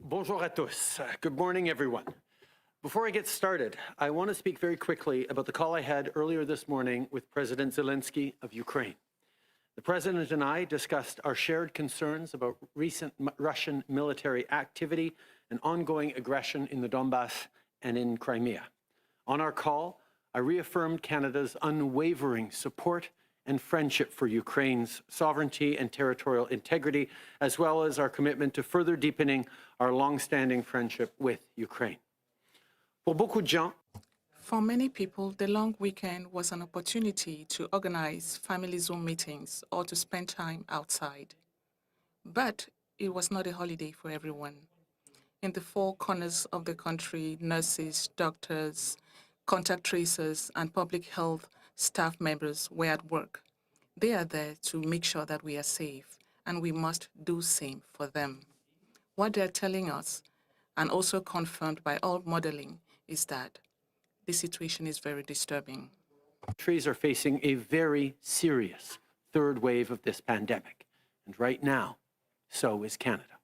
Bonjour à tous. Good morning, everyone. Before I get started, I want to speak very quickly about the call I had earlier this morning with President Zelensky of Ukraine. The President and I discussed our shared concerns about recent Russian military activity and ongoing aggression in the Donbass and in Crimea. On our call, I reaffirmed Canada's unwavering support and friendship for Ukraine's sovereignty and territorial integrity, as well as our commitment to further deepening our long-standing friendship with Ukraine. For many people, the long weekend was an opportunity to organize family Zoom meetings or to spend time outside. But it was not a holiday for everyone. In the four corners of the country, nurses, doctors, contact tracers, and public health staff members were at work. They are there to make sure that we are safe, and we must do same for them. What they're telling us, and also confirmed by all modeling, is that the situation is very disturbing. Countries are facing a very serious third wave of this pandemic, and right now, so is Canada.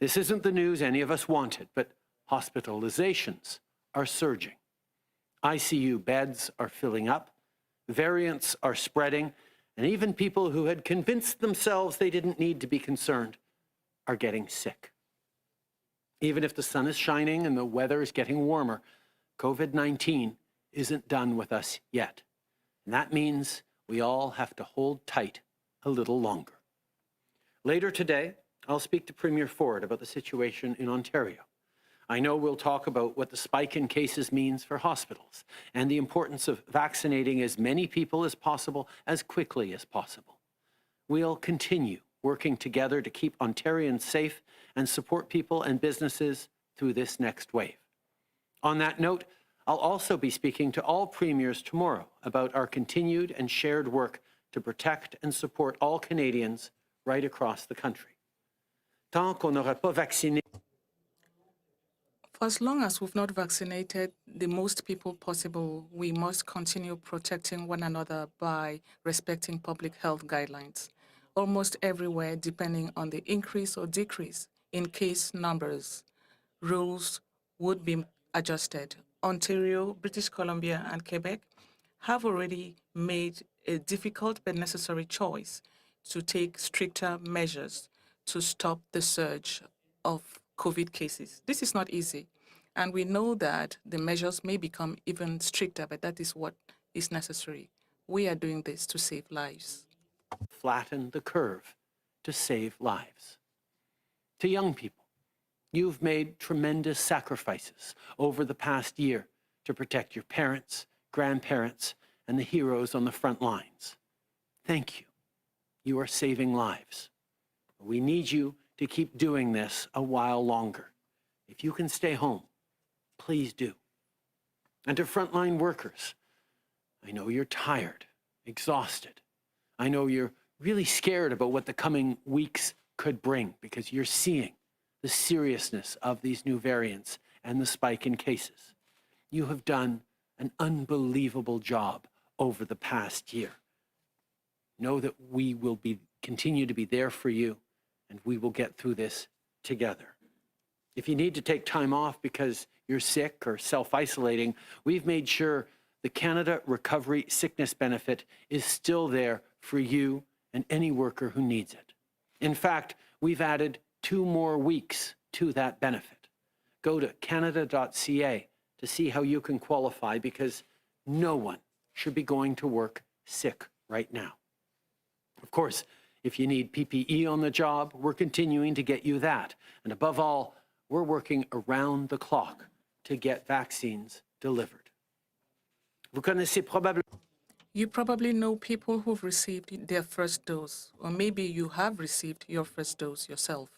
This isn't the news any of us wanted, but hospitalizations are surging. ICU beds are filling up, variants are spreading, and even people who had convinced themselves they didn't need to be concerned are getting sick. Even if the sun is shining and the weather is getting warmer, COVID-19 isn't done with us yet. And that means we all have to hold tight a little longer. Later today, I'll speak to Premier Ford about the situation in Ontario. I know we'll talk about what the spike in cases means for hospitals and the importance of vaccinating as many people as possible, as quickly as possible. We'll continue working together to keep Ontarians safe and support people and businesses through this next wave. On that note, I'll also be speaking to all premiers tomorrow about our continued and shared work to protect and support all Canadians right across the country. Tant qu'on n'aura pas vacciné. For as long as we've not vaccinated the most people possible, we must continue protecting one another by respecting public health guidelines. Almost everywhere, depending on the increase or decrease in case numbers, rules would be adjusted. Ontario, British Columbia, and Quebec have already made a difficult but necessary choice to take stricter measures to stop the surge of COVID cases. This is not easy, and we know that the measures may become even stricter, but that is what is necessary. We are doing this to save lives. Flatten the curve to save lives. To young people, you've made tremendous sacrifices over the past year to protect your parents, grandparents, and the heroes on the front lines. Thank you. You are saving lives. We need you to keep doing this a while longer. If you can stay home, please do. And to frontline workers, I know you're tired, exhausted. I know you're really scared about what the coming weeks could bring because you're seeing the seriousness of these new variants and the spike in cases. You have done an unbelievable job over the past year. Know that we will continue to be there for you, and we will get through this together. If you need to take time off because you're sick or self-isolating, we've made sure the Canada Recovery Sickness Benefit is still there for you and any worker who needs it. In fact, we've added 2 more weeks to that benefit. Go to canada.ca to see how you can qualify because no one should be going to work sick right now. Of course, if you need PPE on the job, we're continuing to get you that. And above all, we're working around the clock to get vaccines delivered. You probably know people who've received their first dose, or maybe you have received your first dose yourself.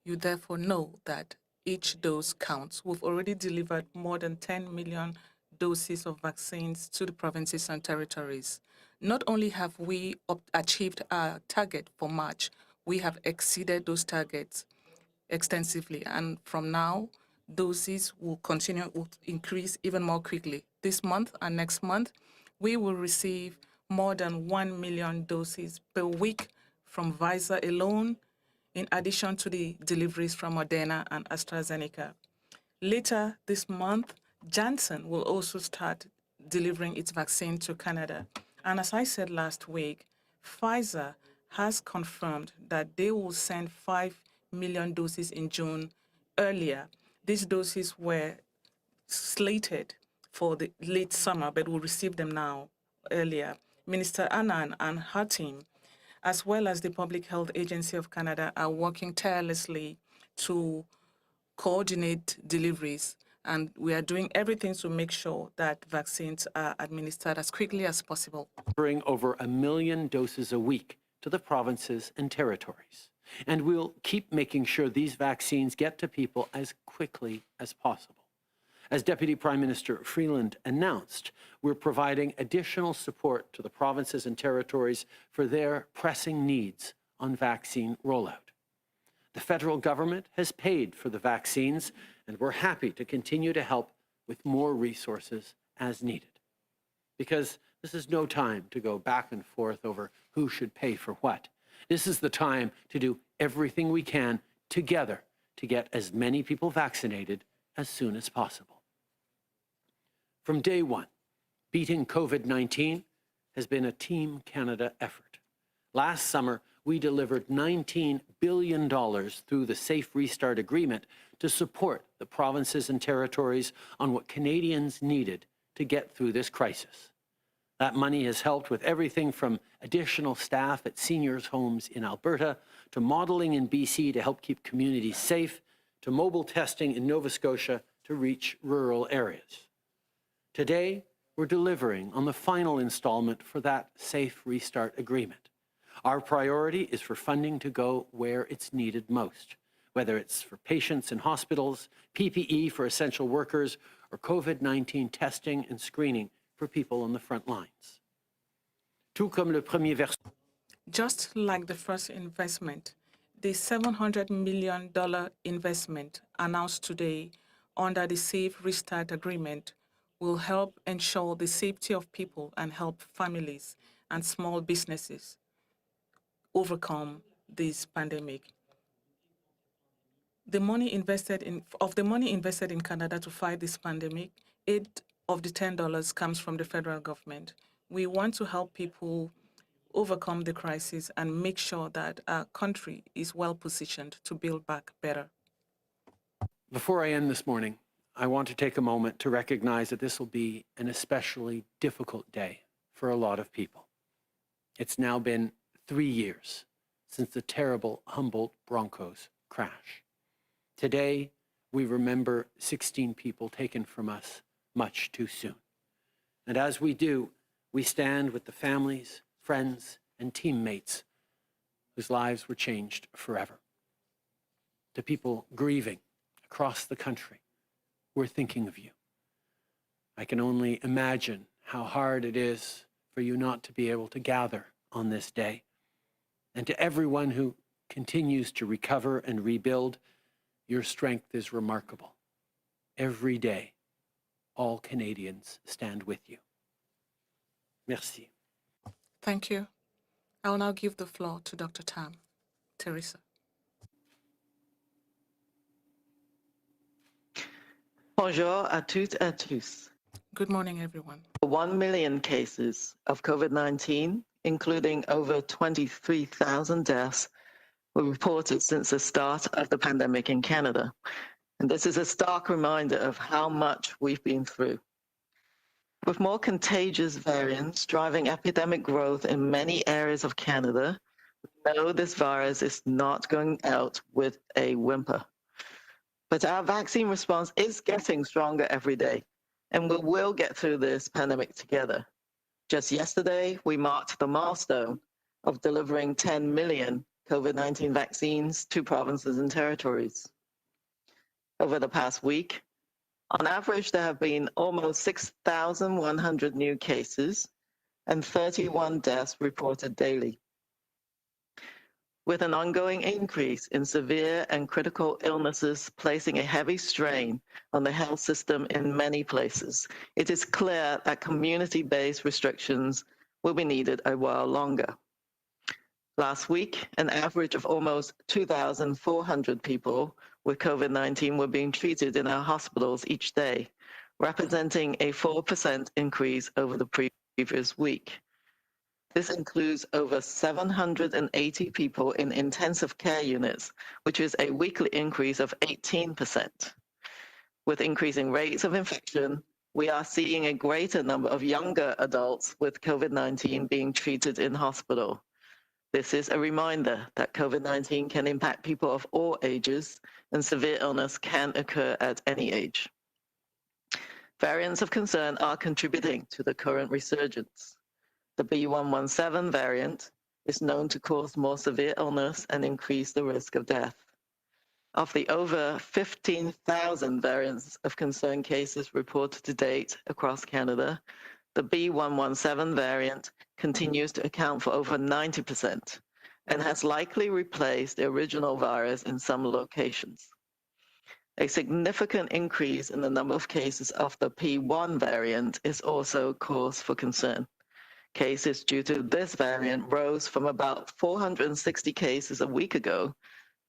You therefore know that each dose counts. We've already delivered more than 10 million doses of vaccines to the provinces and territories. Not only have we achieved our target for March, we have exceeded those targets extensively. And from now, doses will increase even more quickly. This month and next month, we will receive more than 1 million doses per week from Pfizer alone, in addition to the deliveries from Moderna and AstraZeneca. Later this month, Janssen will also start delivering its vaccine to Canada. And as I said last week, Pfizer has confirmed that they will send 5 million doses in June earlier. These doses were slated for the late summer, but we'll receive them now earlier. Minister Anand and her team, as well as the Public Health Agency of Canada, are working tirelessly to coordinate deliveries, and we are doing everything to make sure that vaccines are administered as quickly as possible. Bring over 1 million doses a week to the provinces and territories. And we'll keep making sure these vaccines get to people as quickly as possible. As Deputy Prime Minister Freeland announced, we're providing additional support to the provinces and territories for their pressing needs on vaccine rollout. The federal government has paid for the vaccines, and we're happy to continue to help with more resources as needed. Because this is no time to go back and forth over who should pay for what. This is the time to do everything we can together to get as many people vaccinated as soon as possible. From day one, beating COVID-19 has been a Team Canada effort. Last summer, we delivered $19 billion through the Safe Restart Agreement to support the provinces and territories on what Canadians needed to get through this crisis. That money has helped with everything from additional staff at seniors' homes in Alberta, to modeling in BC to help keep communities safe, to mobile testing in Nova Scotia to reach rural areas. Today, we're delivering on the final installment for that Safe Restart Agreement. Our priority is for funding to go where it's needed most, whether it's for patients in hospitals, PPE for essential workers, or COVID-19 testing and screening for people on the front lines. Tout comme le premier versement. Just like the first investment, the $700 million investment announced today under the Safe Restart Agreement will help ensure the safety of people and help families and small businesses overcome this pandemic. The money invested in Canada to fight this pandemic, $8 of the $10 comes from the federal government. We want to help people overcome the crisis and make sure that our country is well positioned to build back better. Before I end this morning, I want to take a moment to recognize that this will be an especially difficult day for a lot of people. It's now been 3 years since the terrible Humboldt Broncos crash. Today, we remember 16 people taken from us much too soon. And as we do, we stand with the families, friends, and teammates whose lives were changed forever. To people grieving across the country, we're thinking of you. I can only imagine how hard it is for you not to be able to gather on this day. And to everyone who continues to recover and rebuild, your strength is remarkable. Every day, all Canadians stand with you. Merci. Thank you. I will now give the floor to Dr. Tam. Theresa. Bonjour à toutes et à tous. Good morning, everyone. 1 million cases of COVID-19, including over 23,000 deaths, were reported since the start of the pandemic in Canada. And this is a stark reminder of how much we've been through. With more contagious variants driving epidemic growth in many areas of Canada, we know this virus is not going out with a whimper. But our vaccine response is getting stronger every day, and we will get through this pandemic together. Just yesterday, we marked the milestone of delivering 10 million COVID-19 vaccines to provinces and territories. Over the past week, on average, there have been almost 6,100 new cases and 31 deaths reported daily. With an ongoing increase in severe and critical illnesses placing a heavy strain on the health system in many places, it is clear that community-based restrictions will be needed a while longer. Last week, an average of almost 2,400 people with COVID-19 were being treated in our hospitals each day, representing a 4% increase over the previous week. This includes over 780 people in intensive care units, which is a weekly increase of 18%. With increasing rates of infection, we are seeing a greater number of younger adults with COVID-19 being treated in hospital. This is a reminder that COVID-19 can impact people of all ages, and severe illness can occur at any age. Variants of concern are contributing to the current resurgence. The B.1.1.7 variant is known to cause more severe illness and increase the risk of death. Of the over 15,000 variants of concern cases reported to date across Canada, the B.1.1.7 variant continues to account for over 90% and has likely replaced the original virus in some locations. A significant increase in the number of cases of the P1 variant is also cause for concern. Cases due to this variant rose from about 460 cases a week ago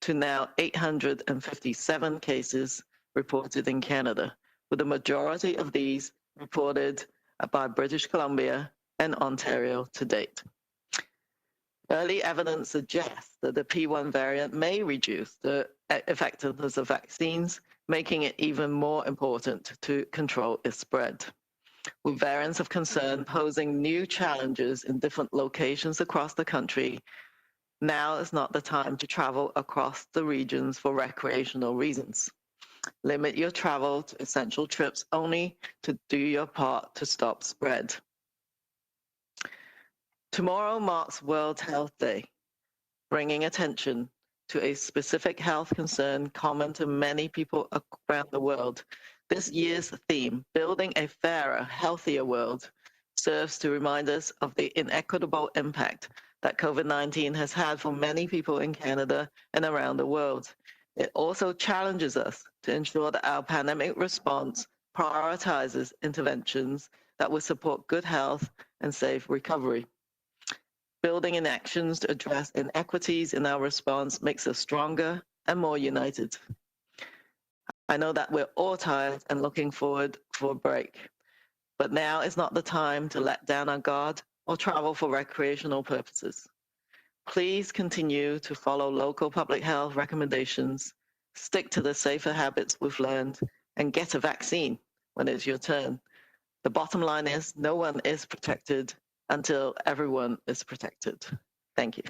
to now 857 cases reported in Canada, with the majority of these reported by British Columbia and Ontario to date. Early evidence suggests that the P1 variant may reduce the effectiveness of vaccines, making it even more important to control its spread. With variants of concern posing new challenges in different locations across the country, now is not the time to travel across the regions for recreational reasons. Limit your travel to essential trips only to do your part to stop spread. Tomorrow marks World Health Day, bringing attention to a specific health concern common to many people around the world. This year's theme, Building a Fairer, Healthier World, serves to remind us of the inequitable impact that COVID-19 has had for many people in Canada and around the world. It also challenges us to ensure that our pandemic response prioritizes interventions that will support good health and safe recovery. Building in actions to address inequities in our response makes us stronger and more united. I know that we're all tired and looking forward for a break, but now is not the time to let down our guard or travel for recreational purposes. Please continue to follow local public health recommendations, stick to the safer habits we've learned, and get a vaccine when it's your turn. The bottom line is no one is protected until everyone is protected. Thank you.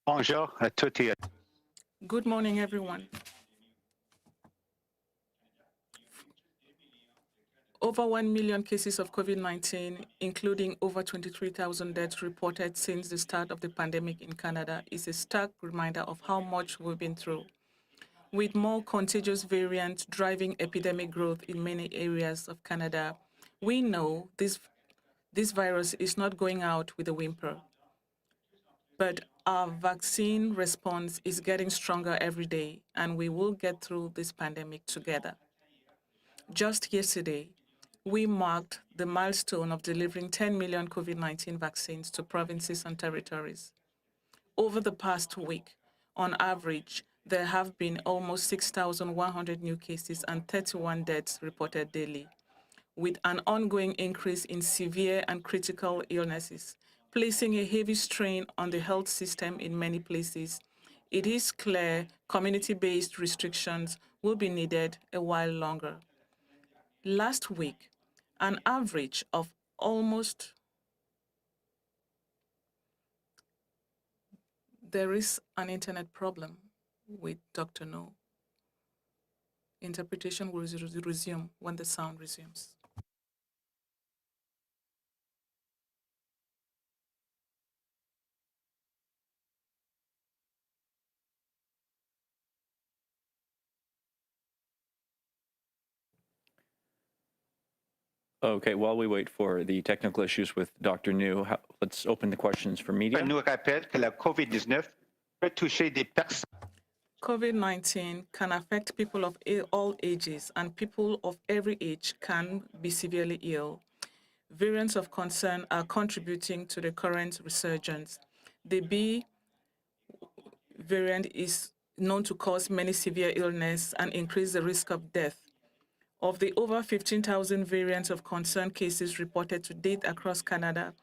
Bonjour à toutes et à tous. Good morning, everyone. Over 1 million cases of COVID-19, including over 23,000 deaths reported since the start of the pandemic in Canada, is a stark reminder of how much we've been through. With more contagious variants driving epidemic growth in many areas of Canada, we know this virus is not going out with a whimper. But our vaccine response is getting stronger every day, and we will get through this pandemic together. Just yesterday, we marked the milestone of delivering 10 million COVID-19 vaccines to provinces and territories. Over the past week, on average, there have been almost 6,100 new cases and 31 deaths reported daily. With an ongoing increase in severe and critical illnesses, placing a heavy strain on the health system in many places, it is clear community-based restrictions will be needed a while longer. Last week, an average of almost... There is an internet problem with Dr. Njoo. Interpretation will resume when the sound resumes. Okay, while we wait for the technical issues with Dr. Njoo, let's open the questions for media. Nous rappelle que la COVID-19 peut toucher des personnes. COVID-19 can affect people of all ages, and people of every age can be severely ill. variants of concern are contributing to the current resurgence. The B variant is known to cause many severe illness and increase the risk of death. Of the over 15,000 variants of concern cases reported to date across Canada,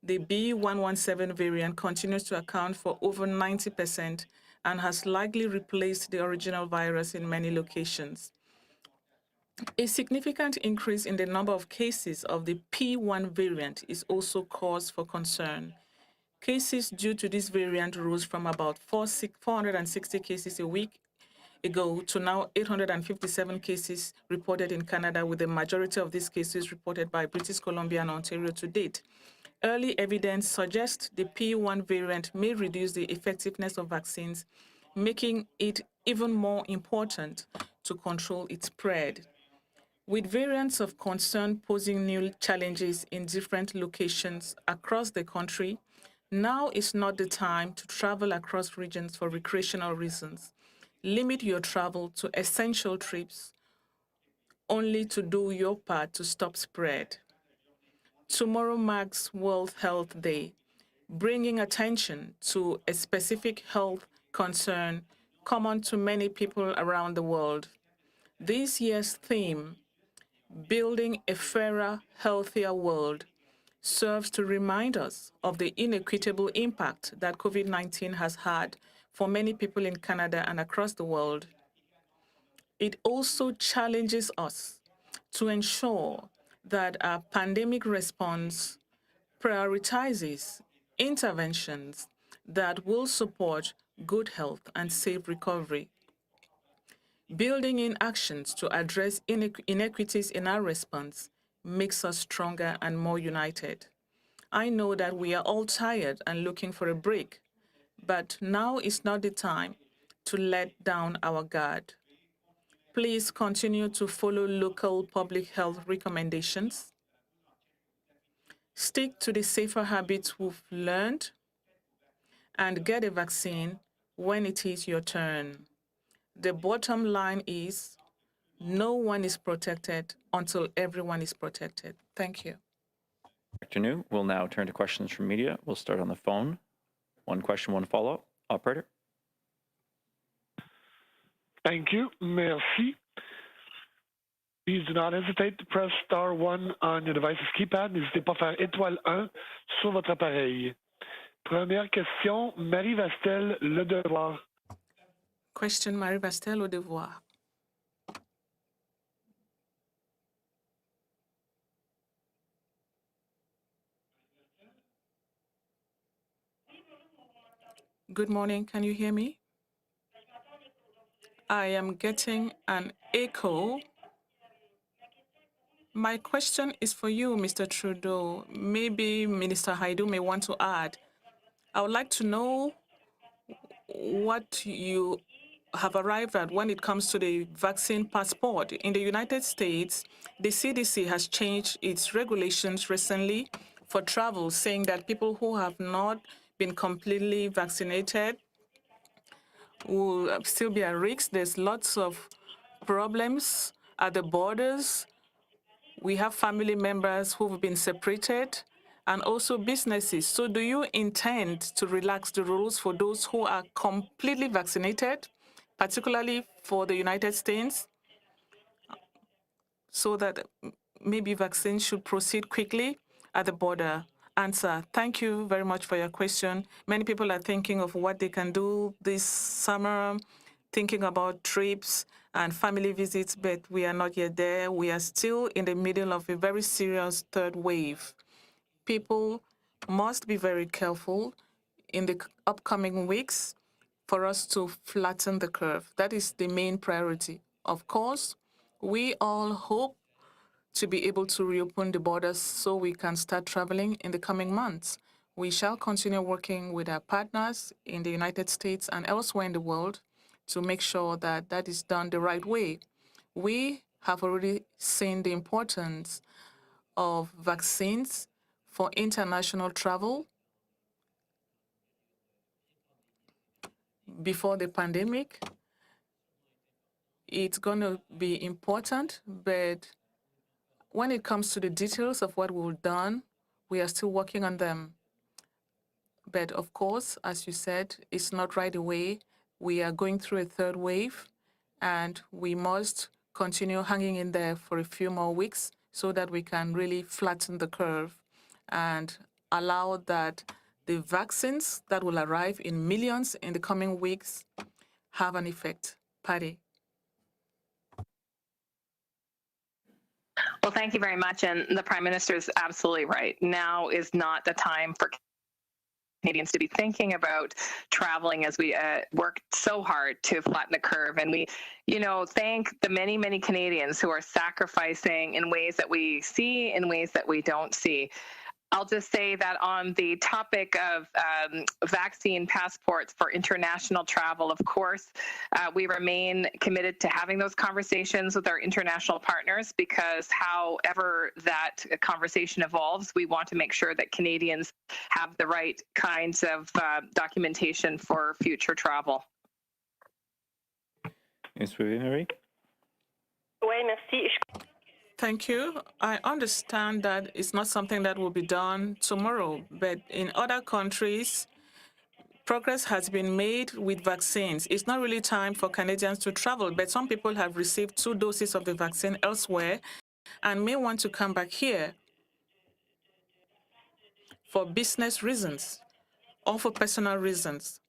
the B117 variant continues to account for over 90% and has likely replaced the original virus in many locations. A significant increase in the number of cases of the P1 variant is also cause for concern. Cases due to this variant rose from about 460 cases a week ago to now 857 cases reported in Canada, with the majority of these cases reported by British Columbia and Ontario to date. Early evidence suggests the P1 variant may reduce the effectiveness of vaccines, making it even more important to control its spread. With variants of concern posing new challenges in different locations across the country, now is not the time to travel across regions for recreational reasons. Limit your travel to essential trips only to do your part to stop spread. Tomorrow marks World Health Day, bringing attention to a specific health concern common to many people around the world. This year's theme, Building a Fairer, Healthier World, serves to remind us of the inequitable impact that COVID-19 has had for many people in Canada and across the world. It also challenges us to ensure that our pandemic response prioritizes interventions that will support good health and safe recovery. Building in actions to address inequities in our response makes us stronger and more united. I know that we are all tired and looking for a break, but now is not the time to let down our guard. Please continue to follow local public health recommendations. Stick to the safer habits we've learned and get a vaccine when it is your turn. The bottom line is no one is protected until everyone is protected. Thank you. Dr. Njoo, we'll now turn to questions from media. We'll start on the phone. One question, one follow-up. Operator. Thank you. Merci. Please do not hesitate to press *1 on your device's keypad. N'hésitez pas à faire étoile 1 sur votre appareil. Première question, Marie Vastel, Le Devoir. Question, Marie Vastel, Le Devoir. Good morning. Can you hear me? I am getting an echo. My question is for you, Mr. Trudeau. Maybe Minister Hajdu may want to add. I would like to know what you have arrived at when it comes to the vaccine passport. In the United States, the CDC has changed its regulations recently for travel, saying that people who have not been completely vaccinated will still be at risk. There's lots of problems at the borders. We have family members who've been separated and also businesses. So do you intend to relax the rules for those who are completely vaccinated, particularly for the United States, so that maybe vaccines should proceed quickly at the border? Answer, thank you very much for your question. Many people are thinking of what they can do this summer, thinking about trips and family visits, but we are not yet there. We are still in the middle of a very serious third wave. People must be very careful in the upcoming weeks for us to flatten the curve. That is the main priority. Of course, we all hope to be able to reopen the borders so we can start traveling in the coming months. We shall continue working with our partners in the United States and elsewhere in the world to make sure that that is done the right way. We have already seen the importance of vaccines for international travel before the pandemic. It's going to be important, but when it comes to the details of what we've done, we are still working on them. But of course, as you said, it's not right away. We are going through a third wave, and we must continue hanging in there for a few more weeks so that we can really flatten the curve and allow that the vaccines that will arrive in millions in the coming weeks have an effect. Patty. Well, thank you very much. And the Prime Minister is absolutely right. Now is not the time for Canadians to be thinking about traveling as we work so hard to flatten the curve. And we, thank the many, many Canadians who are sacrificing in ways that we see, in ways that we don't see. I'll just say that on the topic of vaccine passports for international travel, of course, we remain committed to having those conversations with our international partners, because however that conversation evolves, we want to make sure that Canadians have the right kinds of documentation for future travel. Ms. Privy? Oui, merci. Thank you. I understand that it's not something that will be done tomorrow, but in other countries, progress has been made with vaccines. It's not really time for Canadians to travel, but some people have received 2 doses of the vaccine elsewhere and may want to come back here for business reasons or for personal reasons.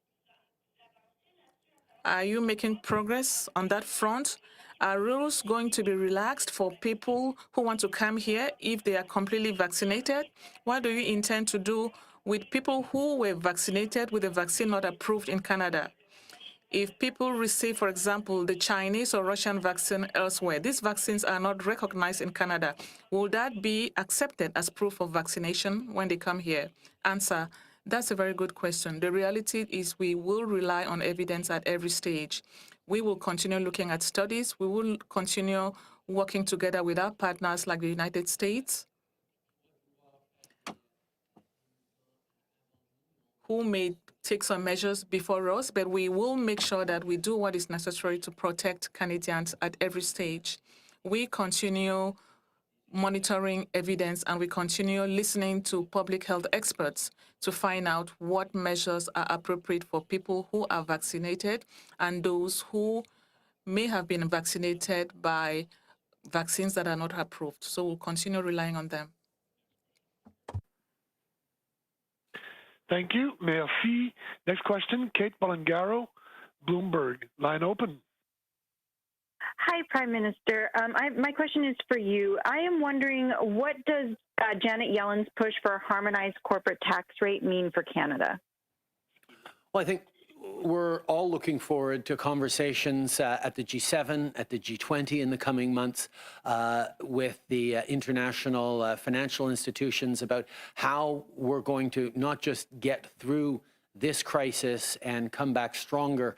Are you making progress on that front? Are rules going to be relaxed for people who want to come here if they are completely vaccinated? What do you intend to do with people who were vaccinated with a vaccine not approved in Canada? If people receive, for example, the Chinese or Russian vaccine elsewhere, these vaccines are not recognized in Canada. Will that be accepted as proof of vaccination when they come here? Answer. That's a very good question. The reality is we will rely on evidence at every stage. We will continue looking at studies. We will continue working together with our partners like the United States, who may take some measures before us, but we will make sure that we do what is necessary to protect Canadians at every stage. We continue monitoring evidence, and we continue listening to public health experts to find out what measures are appropriate for people who are vaccinated and those who may have been vaccinated by vaccines that are not approved. So we'll continue relying on them. Thank you. Merci. Next question, Kate Bolingaro, Bloomberg. Line open. Hi, Prime Minister. My question is for you. I am wondering, what does Janet Yellen's push for a harmonized corporate tax rate mean for Canada? Well, I think we're all looking forward to conversations at the G7, at the G20 in the coming months with the international financial institutions about how we're going to not just get through this crisis and come back stronger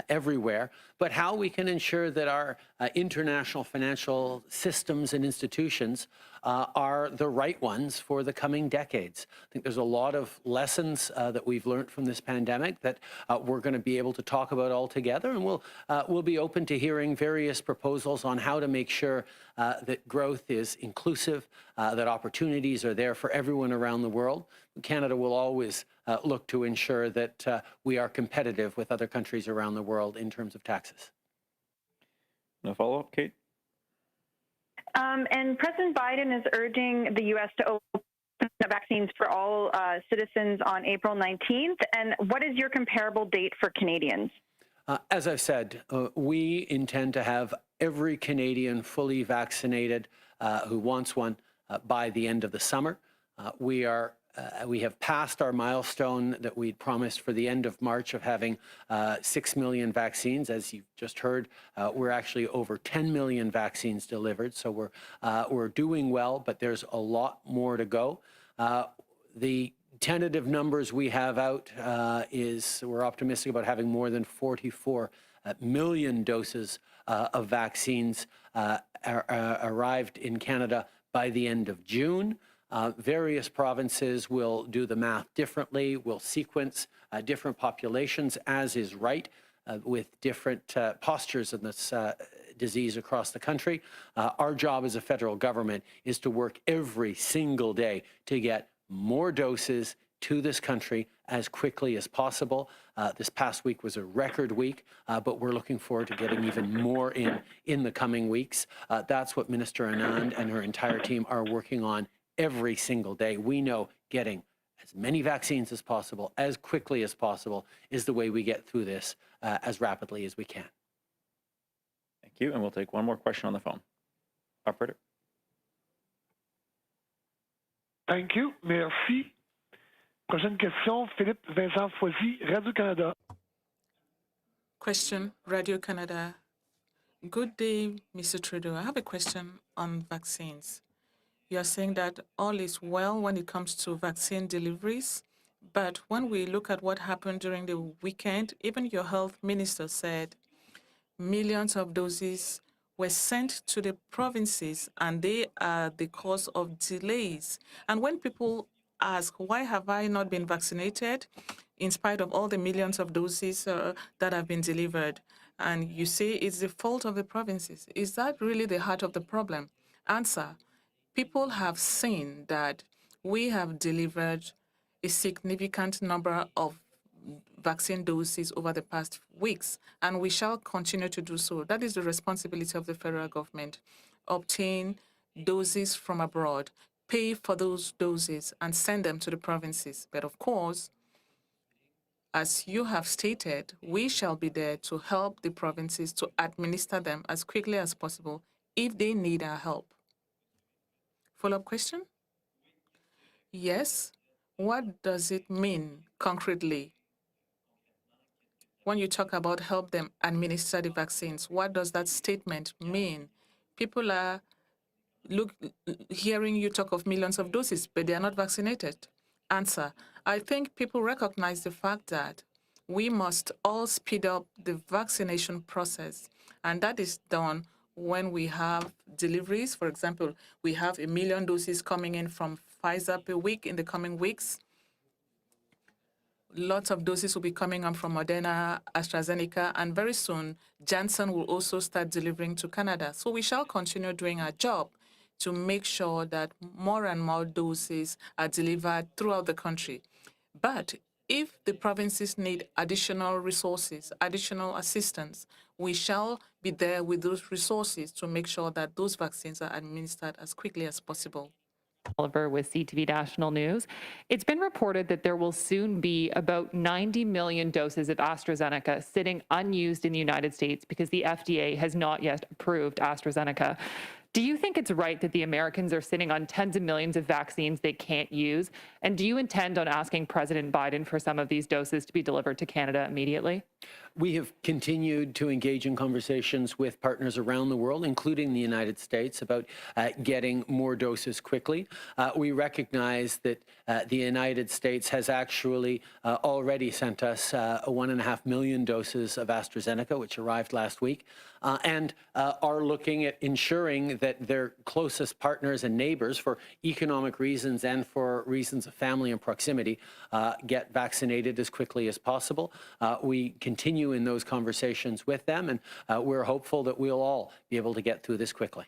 everywhere, but how we can ensure that our international financial systems and institutions are the right ones for the coming decades. I think there's a lot of lessons that we've learned from this pandemic that we're going to be able to talk about all together, and we'll be open to hearing various proposals on how to make sure that growth is inclusive, that opportunities are there for everyone around the world. Canada will always look to ensure that we are competitive with other countries around the world in terms of taxes. No follow-up, Kate? And President Biden is urging the U.S. to open the vaccines for all citizens on April 19th. And what is your comparable date for Canadians? As I've said, we intend to have every Canadian fully vaccinated who wants one by the end of the summer. We have passed our milestone that we'd promised for the end of March of having 6 million vaccines. As you've just heard, we're actually over 10 million vaccines delivered. So we're doing well, but there's a lot more to go. The tentative numbers we have out is we're optimistic about having more than 44 million doses of vaccines arrived in Canada by the end of June. Various provinces will do the math differently, will sequence different populations, as is right, with different postures in this disease across the country. Our job as a federal government is to work every single day to get more doses to this country as quickly as possible. This past week was a record week, but we're looking forward to getting even more in the coming weeks. That's what Minister Anand and her entire team are working on every single day. We know getting as many vaccines as possible, as quickly as possible, is the way we get through this as rapidly as we can. Thank you. And we'll take one more question on the phone. Operator. Thank you. Merci. Prochaine question, Philippe Vincent Foisy, Radio-Canada. Question, Radio-Canada. Good day, Mr. Trudeau. I have a question on vaccines. You are saying that all is well when it comes to vaccine deliveries, but when we look at what happened during the weekend, even your health minister said millions of doses were sent to the provinces and they are the cause of delays. And when people ask, why have I not been vaccinated in spite of all the millions of doses that have been delivered? And you say it's the fault of the provinces. Is that really the heart of the problem? Answer, people have seen that we have delivered a significant number of vaccine doses over the past weeks, and we shall continue to do so. That is the responsibility of the federal government. Obtain doses from abroad, pay for those doses, and send them to the provinces. But of course, as you have stated, we shall be there to help the provinces to administer them as quickly as possible if they need our help. Follow-up question? Yes. What does it mean concretely? When you talk about help them administer the vaccines, what does that statement mean? People are hearing you talk of millions of doses, but they are not vaccinated. Answer, I think people recognize the fact that we must all speed up the vaccination process, and that is done when we have deliveries. For example, we have 1 million doses coming in from Pfizer per week in the coming weeks. Lots of doses will be coming on from Moderna, AstraZeneca, and very soon, Janssen will also start delivering to Canada. So we shall continue doing our job to make sure that more and more doses are delivered throughout the country. But if the provinces need additional resources, additional assistance, we shall be there with those resources to make sure that those vaccines are administered as quickly as possible. Oliver with CTV National News. It's been reported that there will soon be about 90 million doses of AstraZeneca sitting unused in the United States because the FDA has not yet approved AstraZeneca. Do you think it's right that the Americans are sitting on tens of millions of vaccines they can't use? And do you intend on asking President Biden for some of these doses to be delivered to Canada immediately? We have continued to engage in conversations with partners around the world, including the United States, about getting more doses quickly. We recognize that the United States has actually already sent us 1.5 million doses of AstraZeneca, which arrived last week, and are looking at ensuring that their closest partners and neighbors, for economic reasons and for reasons of family and proximity, get vaccinated as quickly as possible. We continue in those conversations with them, and we're hopeful that we'll all be able to get through this quickly.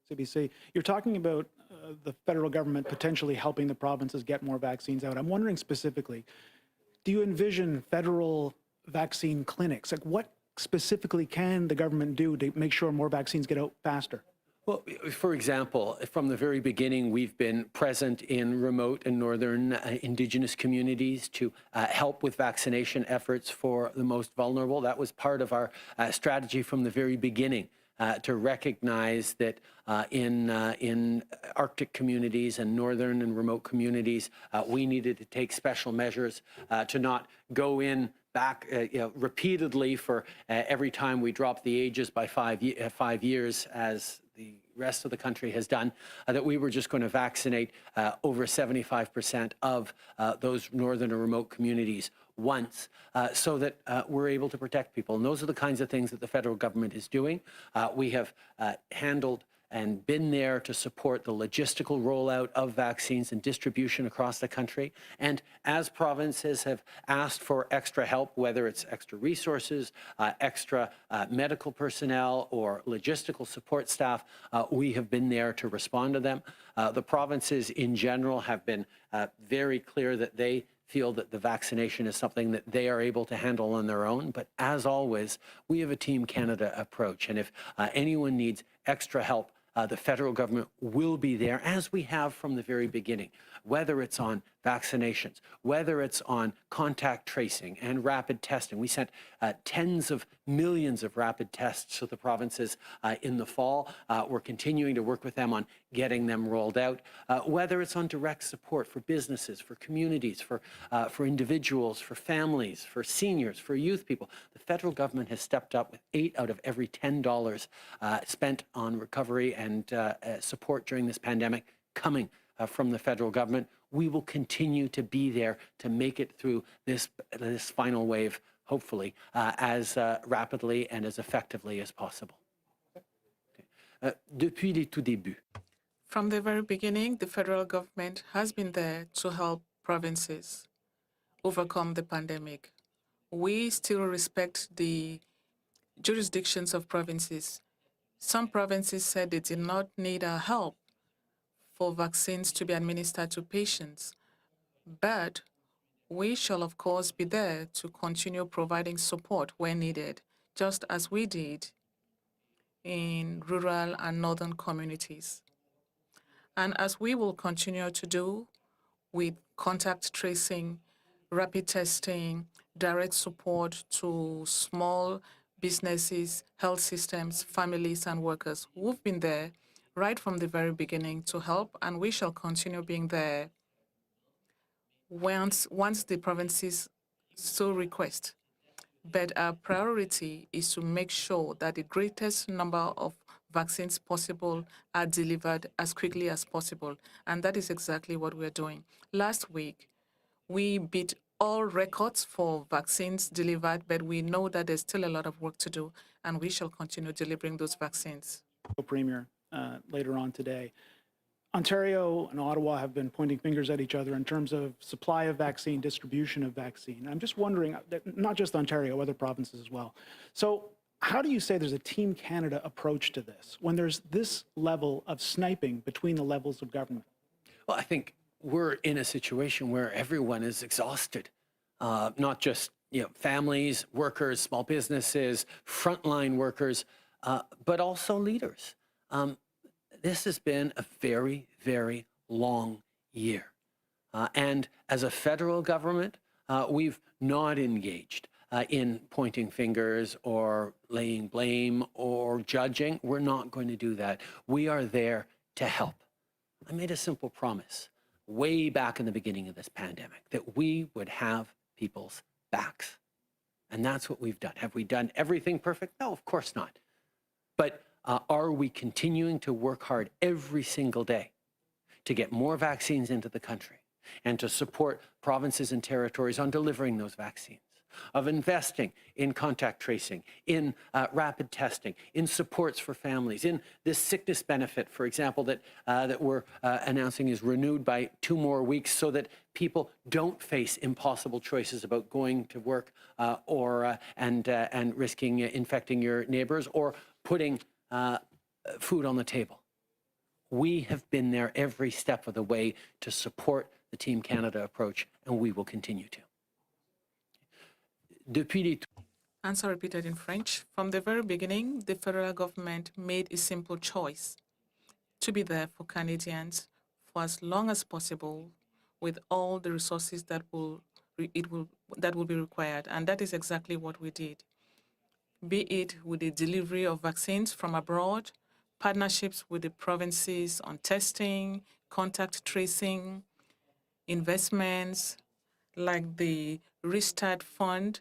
CBC, you're talking about the federal government potentially helping the provinces get more vaccines out. I'm wondering specifically, do you envision federal vaccine clinics? Like, what specifically can the government do to make sure more vaccines get out faster? Well, for example, from the very beginning, we've been present in remote and northern Indigenous communities to help with vaccination efforts for the most vulnerable. That was part of our strategy from the very beginning, to recognize that in Arctic communities and northern and remote communities, we needed to take special measures to not go in back repeatedly for every time we dropped the ages by 5 years, as the rest of the country has done, that we were just going to vaccinate over 75% of those northern and remote communities once, so that we're able to protect people. And those are the kinds of things that the federal government is doing. We have handled and been there to support the logistical rollout of vaccines and distribution across the country. And as provinces have asked for extra help, whether it's extra resources, extra medical personnel, or logistical support staff, we have been there to respond to them. The provinces in general have been very clear that they feel that the vaccination is something that they are able to handle on their own. But as always, we have a Team Canada approach. And if anyone needs extra help, the federal government will be there, as we have from the very beginning, whether it's on vaccinations, whether it's on contact tracing and rapid testing. We sent tens of millions of rapid tests to the provinces in the fall. We're continuing to work with them on getting them rolled out, whether it's on direct support for businesses, for communities, for individuals, for families, for seniors, for youth people. The federal government has stepped up with 8 out of every $10 spent on recovery and support during this pandemic coming from the federal government. We will continue to be there to make it through this final wave, hopefully, as rapidly and as effectively as possible. Depuis les tout débuts. From the very beginning, the federal government has been there to help provinces overcome the pandemic. We still respect the jurisdictions of provinces. Some provinces said they did not need our help for vaccines to be administered to patients, but we shall, of course, be there to continue providing support where needed, just as we did in rural and northern communities. And as we will continue to do with contact tracing, rapid testing, direct support to small businesses, health systems, families, and workers. We've been there right from the very beginning to help, and we shall continue being there once the provinces so request. But our priority is to make sure that the greatest number of vaccines possible are delivered as quickly as possible, and that is exactly what we're doing. Last week, we beat all records for vaccines delivered, but we know that there's still a lot of work to do, and we shall continue delivering those vaccines. Premier, later on today. Ontario and Ottawa have been pointing fingers at each other in terms of supply of vaccine, distribution of vaccine. I'm just wondering, not just Ontario, other provinces as well. So how do you say there's a Team Canada approach to this when there's this level of sniping between the levels of government? Well, I think we're in a situation where everyone is exhausted, not just families, workers, small businesses, frontline workers, but also leaders. This has been a very, very long year. And as a federal government, we've not engaged in pointing fingers or laying blame or judging. We're not going to do that. We are there to help. I made a simple promise way back in the beginning of this pandemic that we would have people's backs. And that's what we've done. Have we done everything perfect? No, of course not. But are we continuing to work hard every single day to get more vaccines into the country and to support provinces and territories on delivering those vaccines, of investing in contact tracing, in rapid testing, in supports for families, in this sickness benefit, for example, that we're announcing is renewed by 2 more weeks so that people don't face impossible choices about going to work and risking infecting your neighbors or putting food on the table. We have been there every step of the way to support the Team Canada approach, and we will continue to. Answer repeated in French. From the very beginning, the federal government made a simple choice to be there for Canadians for as long as possible with all the resources that will be required, and that is exactly what we did. Be it with the delivery of vaccines from abroad, partnerships with the provinces on testing, contact tracing, investments like the Restart Fund.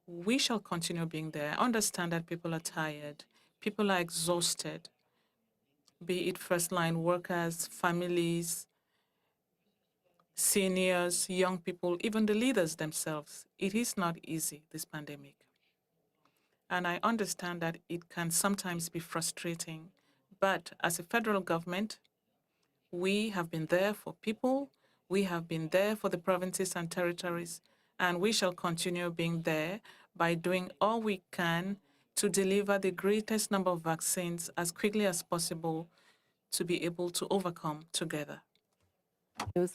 We shall continue being there. Understand that people are tired, people are exhausted, be it first-line workers, families, seniors, young people, even the leaders themselves. It is not easy, this pandemic. And I understand that it can sometimes be frustrating, But as a federal government, we have been there for people, we have been there for the provinces and territories, and we shall continue being there by doing all we can to deliver the greatest number of vaccines as quickly as possible to be able to overcome together.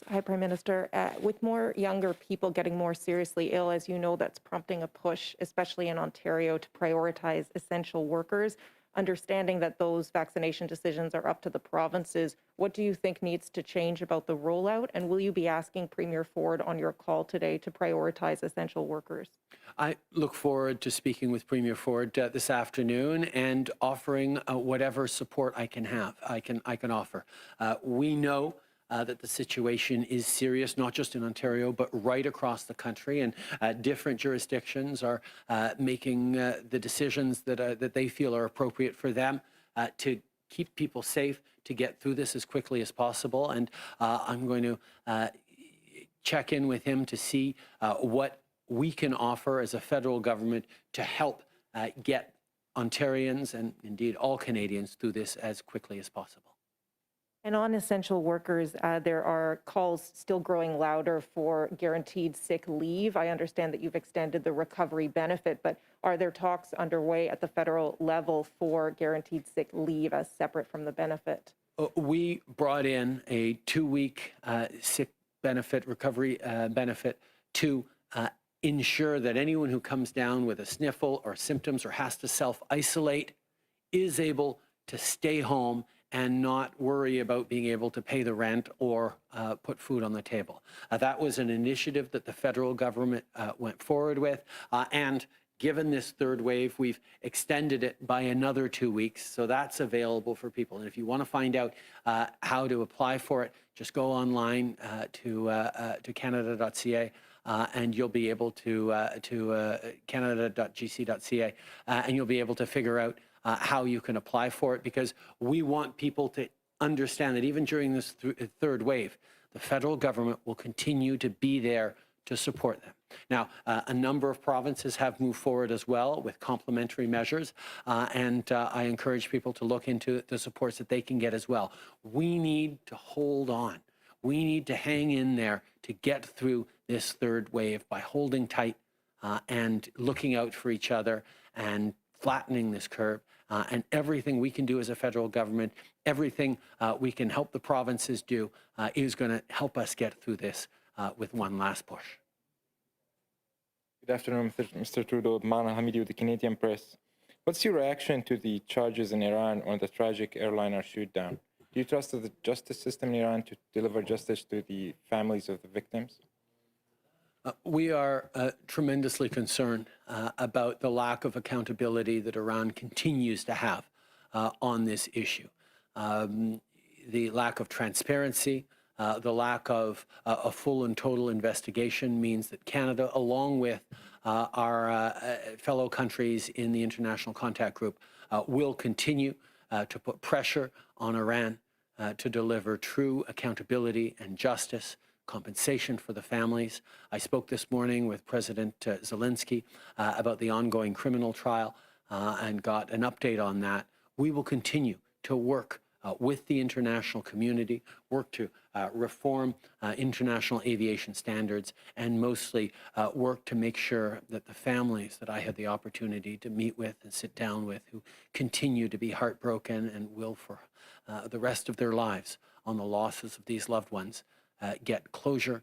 Hi, Prime Minister. With more younger people getting more seriously ill, as you know, that's prompting a push, especially in Ontario, to prioritize essential workers. Understanding that those vaccination decisions are up to the provinces, what do you think needs to change about the rollout? And will you be asking Premier Ford on your call today to prioritize essential workers? I look forward to speaking with Premier Ford this afternoon and offering whatever support I can offer. We know that the situation is serious, not just in Ontario, but right across the country, and different jurisdictions are making the decisions that they feel are appropriate for them to keep people safe, to get through this as quickly as possible. And I'm going to check in with him to see what we can offer as a federal government to help get Ontarians and indeed all Canadians through this as quickly as possible. And on essential workers, there are calls still growing louder for guaranteed sick leave. I understand that you've extended the recovery benefit, but are there talks underway at the federal level for guaranteed sick leave as separate from the benefit? We brought in a 2-week sick benefit, recovery benefit to ensure that anyone who comes down with a sniffle or symptoms or has to self-isolate is able to stay home and not worry about being able to pay the rent or put food on the table. That was an initiative that the federal government went forward with, and given this third wave, we've extended it by another 2 weeks, so that's available for people. And if you want to find out how to apply for it, just go online to canada.ca. And you'll be able to canada.gc.ca, and you'll be able to figure out how you can apply for it, because we want people to understand that even during this third wave, the federal government will continue to be there to support them. Now, a number of provinces have moved forward as well with complementary measures, and I encourage people to look into the supports that they can get as well. We need to hold on. We need to hang in there to get through this third wave by holding tight and looking out for each other and flattening this curve. And everything we can do as a federal government, everything we can help the provinces do is going to help us get through this with one last push. Good afternoon, Mr. Trudeau. Mana Hamidi with the Canadian Press. What's your reaction to the charges in Iran on the tragic airliner shoot-down? Do you trust the justice system in Iran to deliver justice to the families of the victims? We are tremendously concerned about the lack of accountability that Iran continues to have on this issue. The lack of transparency, the lack of a full and total investigation means that Canada, along with our fellow countries in the International Contact Group, will continue to put pressure on Iran to deliver true accountability and justice, compensation for the families. I spoke this morning with President Zelensky about the ongoing criminal trial and got an update on that. We will continue to work with the international community, work to reform international aviation standards, and mostly work to make sure that the families that I had the opportunity to meet with and sit down with, who continue to be heartbroken and will for the rest of their lives on the losses of these loved ones, get closure,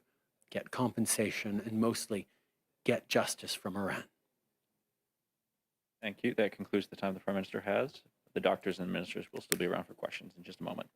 get compensation, and mostly get justice from Iran. Thank you. That concludes the time the Prime Minister has. The doctors and ministers will still be around for questions in just a moment.